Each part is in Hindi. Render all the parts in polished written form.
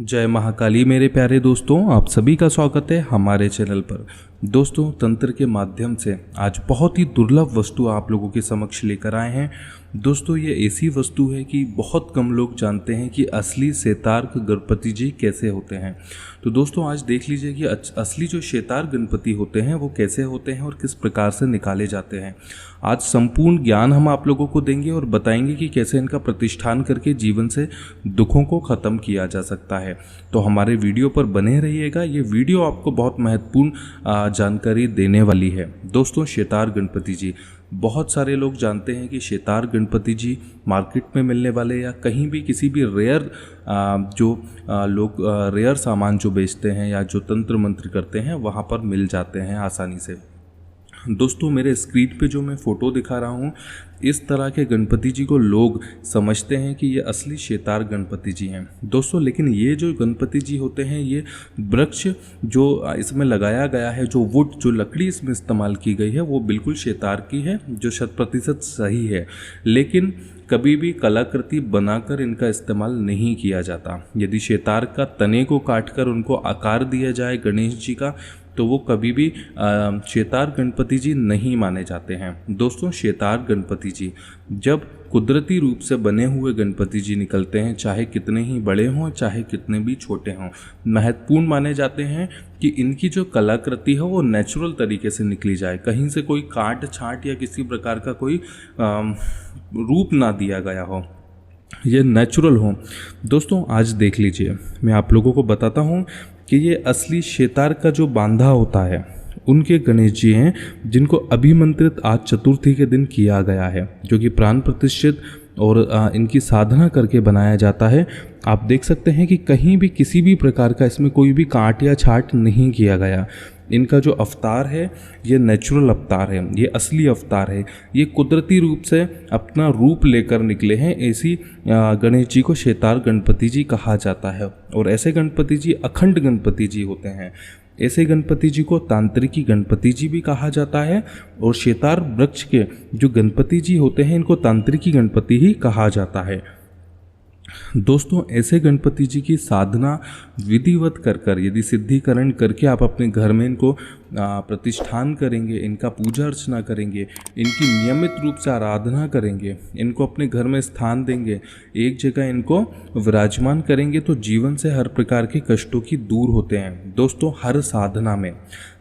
जय महाकाली मेरे प्यारे दोस्तों, आप सभी का स्वागत है हमारे चैनल पर। दोस्तों, तंत्र के माध्यम से आज बहुत ही दुर्लभ वस्तु आप लोगों के समक्ष लेकर आए हैं। दोस्तों, ये ऐसी वस्तु है कि बहुत कम लोग जानते हैं कि असली श्वेतार्क गणपति जी कैसे होते हैं। तो दोस्तों, आज देख लीजिए कि असली जो श्वेतार्क गणपति होते हैं वो कैसे होते हैं और किस प्रकार से निकाले जाते हैं। आज संपूर्ण ज्ञान हम आप लोगों को देंगे और बताएंगे कि कैसे इनका प्रतिष्ठान करके जीवन से दुखों को ख़त्म किया जा सकता है। तो हमारे वीडियो पर बने रहिएगा, ये वीडियो आपको बहुत महत्वपूर्ण जानकारी देने वाली है। दोस्तों, श्वेतार्क गणपति जी, बहुत सारे लोग जानते हैं कि श्वेतार्क गणपति जी मार्केट में मिलने वाले या कहीं भी किसी भी रेयर लोग रेयर सामान जो बेचते हैं या जो तंत्र मंत्र करते हैं वहाँ पर मिल जाते हैं आसानी से। दोस्तों, मेरे स्क्रीन पे जो मैं फ़ोटो दिखा रहा हूँ, इस तरह के गणपति जी को लोग समझते हैं कि ये असली श्वेतार्क गणपति जी हैं। दोस्तों, लेकिन ये जो गणपति जी होते हैं, ये वृक्ष जो इसमें लगाया गया है, जो वुड, जो लकड़ी इसमें इस्तेमाल की गई है, वो बिल्कुल श्वेतार्क की है, जो 100% सही है। लेकिन कभी भी कलाकृति बनाकर इनका इस्तेमाल नहीं किया जाता। यदि श्वेतार्क का तने को काटकर उनको आकार दिया जाए गणेश जी का, तो वो कभी भी श्वेतार्क गणपति जी नहीं माने जाते हैं। दोस्तों, श्वेतार्क गणपति जी जब कुदरती रूप से बने हुए गणपति जी निकलते हैं, चाहे कितने ही बड़े हों चाहे कितने भी छोटे हों, महत्वपूर्ण माने जाते हैं कि इनकी जो कलाकृति है वो नेचुरल तरीके से निकली जाए, कहीं से कोई काट छाट या किसी प्रकार का कोई रूप ना दिया गया हो, ये नेचुरल हो। दोस्तों, आज देख लीजिए, मैं आप लोगों को बताता हूँ कि ये असली श्वेतार्क का जो बांधा होता है, उनके गणेश जी हैं जिनको अभिमंत्रित आज चतुर्थी के दिन किया गया है, जो कि प्राण प्रतिष्ठित और इनकी साधना करके बनाया जाता है। आप देख सकते हैं कि कहीं भी किसी भी प्रकार का इसमें कोई भी काट या छाट नहीं किया गया। इनका जो अवतार है ये नेचुरल अवतार है, ये असली अवतार है, ये कुदरती रूप से अपना रूप लेकर निकले हैं। ऐसी गणेश जी को श्वेतार्क गणपति जी कहा जाता है। और ऐसे गणपति जी अखंड गणपति जी होते हैं। ऐसे गणपति जी को तांत्रिकी गणपति जी भी कहा जाता है। और श्वेतार्क वृक्ष के जो गणपति जी होते हैं, इनको तांत्रिकी गणपति ही कहा जाता है। दोस्तों, ऐसे गणपति जी की साधना विधिवत कर यदि सिद्धिकरण करके आप अपने घर में इनको प्रतिष्ठान करेंगे, इनका पूजा अर्चना करेंगे, इनकी नियमित रूप से आराधना करेंगे, इनको अपने घर में स्थान देंगे, एक जगह इनको विराजमान करेंगे, तो जीवन से हर प्रकार के कष्टों की दूर होते हैं। दोस्तों, हर साधना में,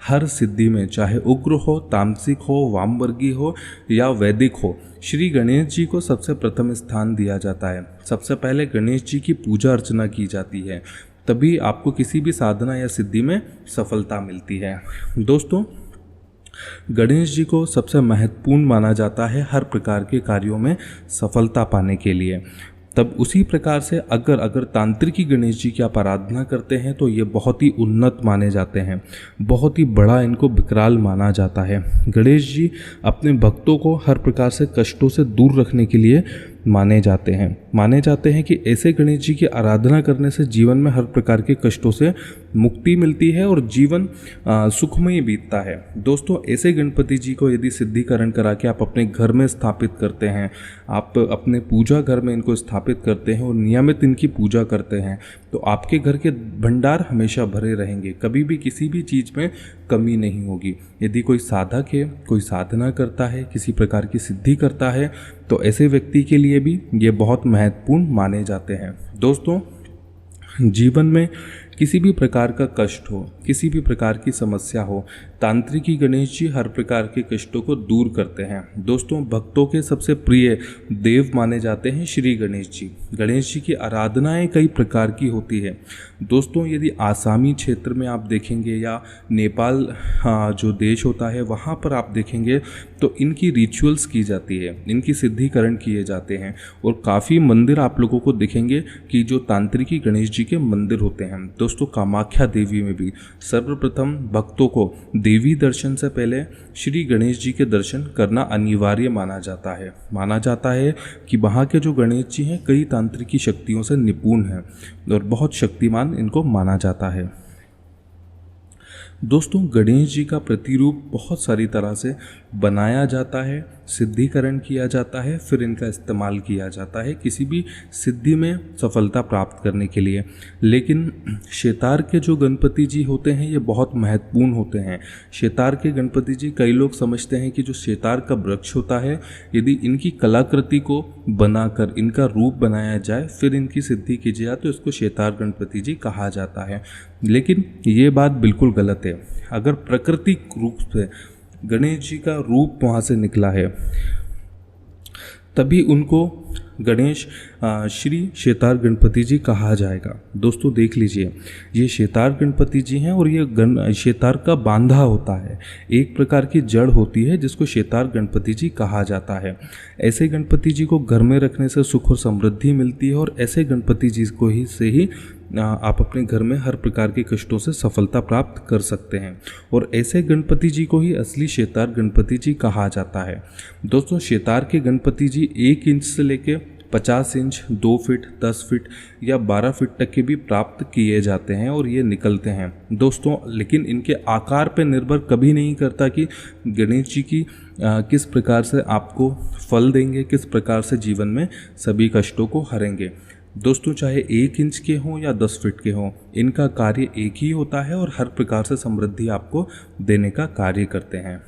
हर सिद्धि में, चाहे उग्र हो, तामसिक हो, वामवर्गीय हो या वैदिक हो, श्री गणेश जी को सबसे प्रथम स्थान दिया जाता है। सबसे पहले गणेश जी की पूजा अर्चना की जाती है, तभी आपको किसी भी साधना या सिद्धि में सफलता मिलती है। दोस्तों, गणेश जी को सबसे महत्वपूर्ण माना जाता है हर प्रकार के कार्यों में सफलता पाने के लिए। तब उसी प्रकार से अगर तांत्रिकी गणेश जी की आप आराधना करते हैं तो ये बहुत ही उन्नत माने जाते हैं, बहुत ही बड़ा इनको विकराल माना जाता है। गणेश जी अपने भक्तों को हर प्रकार से कष्टों से दूर रखने के लिए माने जाते हैं कि ऐसे गणेश जी की आराधना करने से जीवन में हर प्रकार के कष्टों से मुक्ति मिलती है और जीवन सुखमय बीतता है। दोस्तों, ऐसे गणपति जी को यदि सिद्धिकरण करा के आप अपने घर में स्थापित करते हैं, आप अपने पूजा घर में इनको स्थापित करते हैं और नियमित इनकी पूजा करते हैं, तो आपके घर के भंडार हमेशा भरे रहेंगे, कभी भी किसी भी चीज़ में कमी नहीं होगी। यदि कोई साधक है, कोई साधना करता है, किसी प्रकार की सिद्धि करता है, तो ऐसे व्यक्ति के लिए भी ये बहुत महत्वपूर्ण माने जाते हैं। दोस्तों, जीवन में किसी भी प्रकार का कष्ट हो, किसी भी प्रकार की समस्या हो, तांत्रिकी गणेश जी हर प्रकार के कष्टों को दूर करते हैं। दोस्तों, भक्तों के सबसे प्रिय देव माने जाते हैं श्री गणेश जी। गणेश जी की आराधनाएं कई प्रकार की होती है। दोस्तों, यदि आसामी क्षेत्र में आप देखेंगे या नेपाल जो देश होता है वहाँ पर आप देखेंगे तो इनकी रिचुअल्स की जाती है, इनकी सिद्धिकरण किए जाते हैं। और काफ़ी मंदिर आप लोगों को दिखेंगे कि जो तांत्रिकी गणेश जी के मंदिर होते हैं। दोस्तों, कामाख्या देवी में भी सर्वप्रथम भक्तों को देवी दर्शन से पहले श्री गणेश जी के दर्शन करना अनिवार्य माना जाता है कि वहाँ के जो गणेश जी हैं कई तांत्रिकी शक्तियों से निपुण हैं और बहुत शक्तिमान इनको माना जाता है। दोस्तों गणेश जी का प्रतिरूप बहुत सारी तरह से बनाया जाता है, सिद्धिकरण किया जाता है, फिर इनका इस्तेमाल किया जाता है किसी भी सिद्धि में सफलता प्राप्त करने के लिए। लेकिन शेतार के जो गणपति जी होते हैं ये बहुत महत्वपूर्ण होते हैं। शेतार के गणपति जी, कई लोग समझते हैं कि जो शेतार का वृक्ष होता है, यदि इनकी कलाकृति को बनाकर इनका रूप बनाया जाए फिर इनकी सिद्धि की जाए तो इसको शेतार गणपति जी कहा जाता है। लेकिन ये बात बिल्कुल गलत है। अगर प्राकृतिक रूप से गणेश जी का रूप वहाँ से निकला है तभी उनको गणेश श्री शेतार गणपति जी कहा जाएगा। दोस्तों देख लीजिए, ये शेतार गणपति जी हैं और ये शेतार का बांधा होता है, एक प्रकार की जड़ होती है जिसको शेतार गणपति जी कहा जाता है। ऐसे गणपति जी को घर में रखने से सुख और समृद्धि मिलती है और ऐसे गणपति जी को ही आप अपने घर में हर प्रकार के कष्टों से सफलता प्राप्त कर सकते हैं और ऐसे गणपति जी को ही असली शेतार गणपति जी कहा जाता है। दोस्तों शेतार के गणपति जी 1 इंच से लेके 50 इंच, 2 फीट, 10 फीट या 12 फीट तक के भी प्राप्त किए जाते हैं और ये निकलते हैं दोस्तों। लेकिन इनके आकार पर निर्भर कभी नहीं करता कि गणेश जी की किस प्रकार से आपको फल देंगे, किस प्रकार से जीवन में सभी कष्टों को हरेंगे। दोस्तों चाहे 1 इंच के हों या 10 फीट के हों, इनका कार्य एक ही होता है और हर प्रकार से समृद्धि आपको देने का कार्य करते हैं।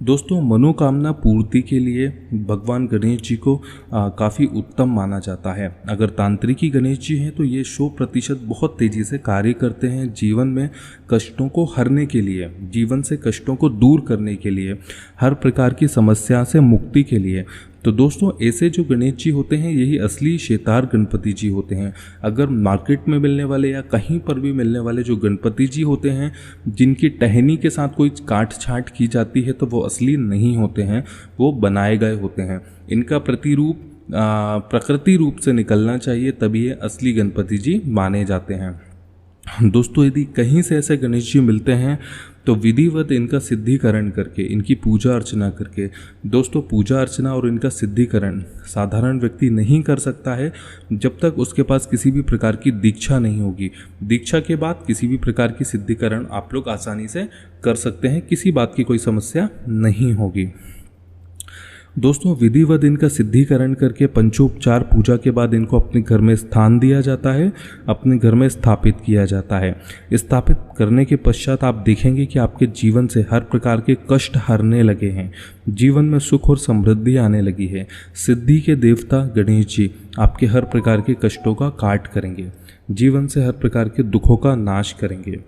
दोस्तों मनोकामना पूर्ति के लिए भगवान गणेश जी को काफ़ी उत्तम माना जाता है। अगर तांत्रिकी गणेश जी हैं तो ये 100% बहुत तेज़ी से कार्य करते हैं जीवन में कष्टों को हरने के लिए, जीवन से कष्टों को दूर करने के लिए, हर प्रकार की समस्या से मुक्ति के लिए। तो दोस्तों ऐसे जो गणेश जी होते हैं यही असली शेतार गणपति जी होते हैं। अगर मार्केट में मिलने वाले या कहीं पर भी मिलने वाले जो गणपति जी होते हैं जिनकी टहनी के साथ कोई काट छाट की जाती है तो वो असली नहीं होते हैं, वो बनाए गए होते हैं। इनका प्रतिरूप प्रकृति रूप से निकलना चाहिए तभी ये असली गणपति जी माने जाते हैं। दोस्तों यदि कहीं से ऐसे गणेश जी मिलते हैं तो विधिवत इनका सिद्धिकरण करके, इनकी पूजा अर्चना करके, दोस्तों पूजा अर्चना और इनका सिद्धिकरण साधारण व्यक्ति नहीं कर सकता है जब तक उसके पास किसी भी प्रकार की दीक्षा नहीं होगी। दीक्षा के बाद किसी भी प्रकार की सिद्धिकरण आप लोग आसानी से कर सकते हैं, किसी बात की कोई समस्या नहीं होगी। दोस्तों विधिवत इनका सिद्धिकरण करके पंचोपचार पूजा के बाद इनको अपने घर में स्थान दिया जाता है, अपने घर में स्थापित किया जाता है। स्थापित करने के पश्चात आप देखेंगे कि आपके जीवन से हर प्रकार के कष्ट हरने लगे हैं, जीवन में सुख और समृद्धि आने लगी है। सिद्धि के देवता गणेश जी आपके हर प्रकार के कष्टों का काट करेंगे, जीवन से हर प्रकार के दुखों का नाश करेंगे।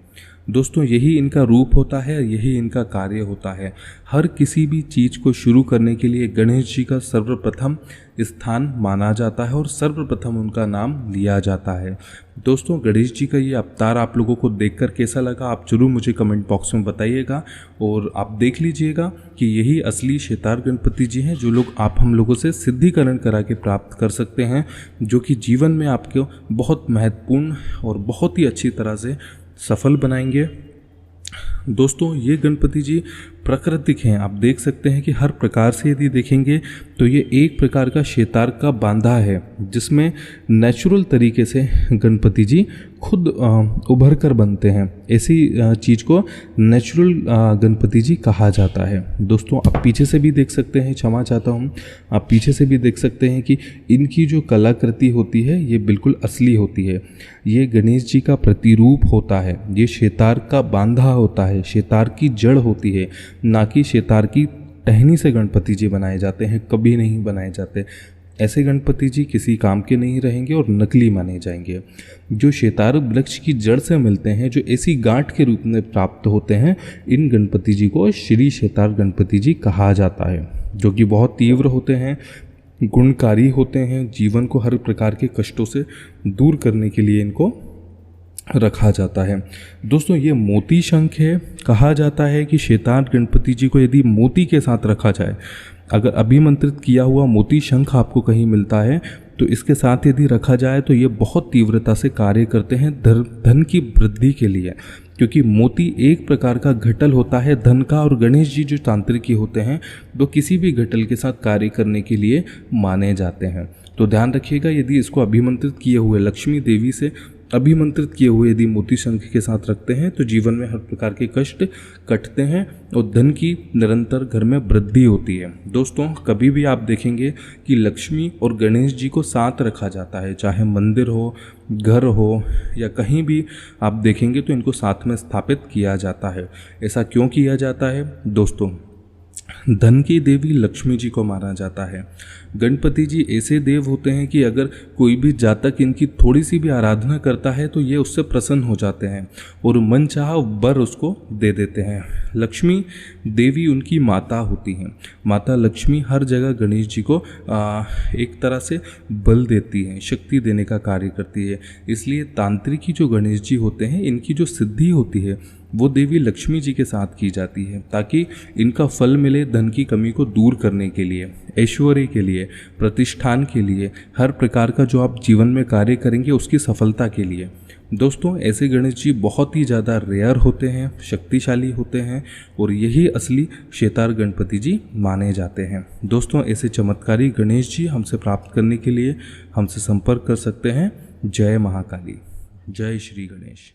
दोस्तों यही इनका रूप होता है, यही इनका कार्य होता है। हर किसी भी चीज़ को शुरू करने के लिए गणेश जी का सर्वप्रथम स्थान माना जाता है और सर्वप्रथम उनका नाम लिया जाता है। दोस्तों गणेश जी का ये अवतार आप लोगों को देखकर कैसा लगा आप जरूर मुझे कमेंट बॉक्स में बताइएगा और आप देख लीजिएगा कि यही असली शेतार गणपति जी हैं जो लोग आप हम लोगों से सिद्धिकरण करा के प्राप्त कर सकते हैं, जो कि जीवन में आपको बहुत महत्वपूर्ण और बहुत ही अच्छी तरह से सफल बनाएंगे। दोस्तों ये गणपति जी प्राकृतिक हैं, आप देख सकते हैं कि हर प्रकार से यदि देखेंगे तो ये एक प्रकार का शेतार का बांधा है जिसमें नेचुरल तरीके से गणपति जी खुद उभर कर बनते हैं। ऐसी चीज़ को नेचुरल गणपति जी कहा जाता है। दोस्तों आप पीछे से भी देख सकते हैं, क्षमा चाहता हूँ, आप पीछे से भी देख सकते हैं कि इनकी जो कलाकृति होती है ये बिल्कुल असली होती है। ये गणेश जी का प्रतिरूप होता है, ये शेतार का बांधा होता है, शेतार की जड़ होती है, ना कि शेतार की टहनी से गणपति जी बनाए जाते हैं, कभी नहीं बनाए जाते। ऐसे गणपति जी किसी काम के नहीं रहेंगे और नकली माने जाएंगे। जो शेतार वृक्ष की जड़ से मिलते हैं, जो ऐसी गांठ के रूप में प्राप्त होते हैं, इन गणपति जी को श्री शेतार गणपति जी कहा जाता है, जो कि बहुत तीव्र होते हैं, गुणकारी होते हैं, जीवन को हर प्रकार के कष्टों से दूर करने के लिए इनको रखा जाता है। दोस्तों ये मोती शंख है, कहा जाता है कि शेतार गणपति जी को यदि मोती के साथ रखा जाए, अगर अभिमंत्रित किया हुआ मोती शंख आपको कहीं मिलता है तो इसके साथ यदि रखा जाए तो ये बहुत तीव्रता से कार्य करते हैं धन की वृद्धि के लिए, क्योंकि मोती एक प्रकार का घटल होता है धन का, और गणेश जी जो तांत्रिकी होते हैं वो किसी भी घटल के साथ कार्य करने के लिए माने जाते हैं। तो ध्यान रखिएगा, यदि इसको अभिमंत्रित किए हुए लक्ष्मी देवी से अभिमंत्रित किए हुए यदि मोती शंख के साथ रखते हैं तो जीवन में हर प्रकार के कष्ट कटते हैं और धन की निरंतर घर में वृद्धि होती है। दोस्तों कभी भी आप देखेंगे कि लक्ष्मी और गणेश जी को साथ रखा जाता है, चाहे मंदिर हो, घर हो या कहीं भी आप देखेंगे तो इनको साथ में स्थापित किया जाता है। ऐसा क्यों किया जाता है दोस्तों? धन की देवी लक्ष्मी जी को माना जाता है। गणपति जी ऐसे देव होते हैं कि अगर कोई भी जातक इनकी थोड़ी सी भी आराधना करता है तो ये उससे प्रसन्न हो जाते हैं और मनचाहा वर उसको दे देते हैं। लक्ष्मी देवी उनकी माता होती हैं। माता लक्ष्मी हर जगह गणेश जी को एक तरह से बल देती हैं, शक्ति देने का कार्य करती है। इसलिए तांत्रिकी जो गणेश जी होते हैं इनकी जो सिद्धि होती है वो देवी लक्ष्मी जी के साथ की जाती है ताकि इनका फल मिले धन की कमी को दूर करने के लिए, ऐश्वर्य के लिए, प्रतिष्ठान के लिए, हर प्रकार का जो आप जीवन में कार्य करेंगे उसकी सफलता के लिए। दोस्तों ऐसे गणेश जी बहुत ही ज़्यादा रेयर होते हैं, शक्तिशाली होते हैं और यही असली शेतार गणपति जी माने जाते हैं। दोस्तों ऐसे चमत्कारी गणेश जी हमसे प्राप्त करने के लिए हमसे संपर्क कर सकते हैं। जय महाकाली, जय श्री गणेश।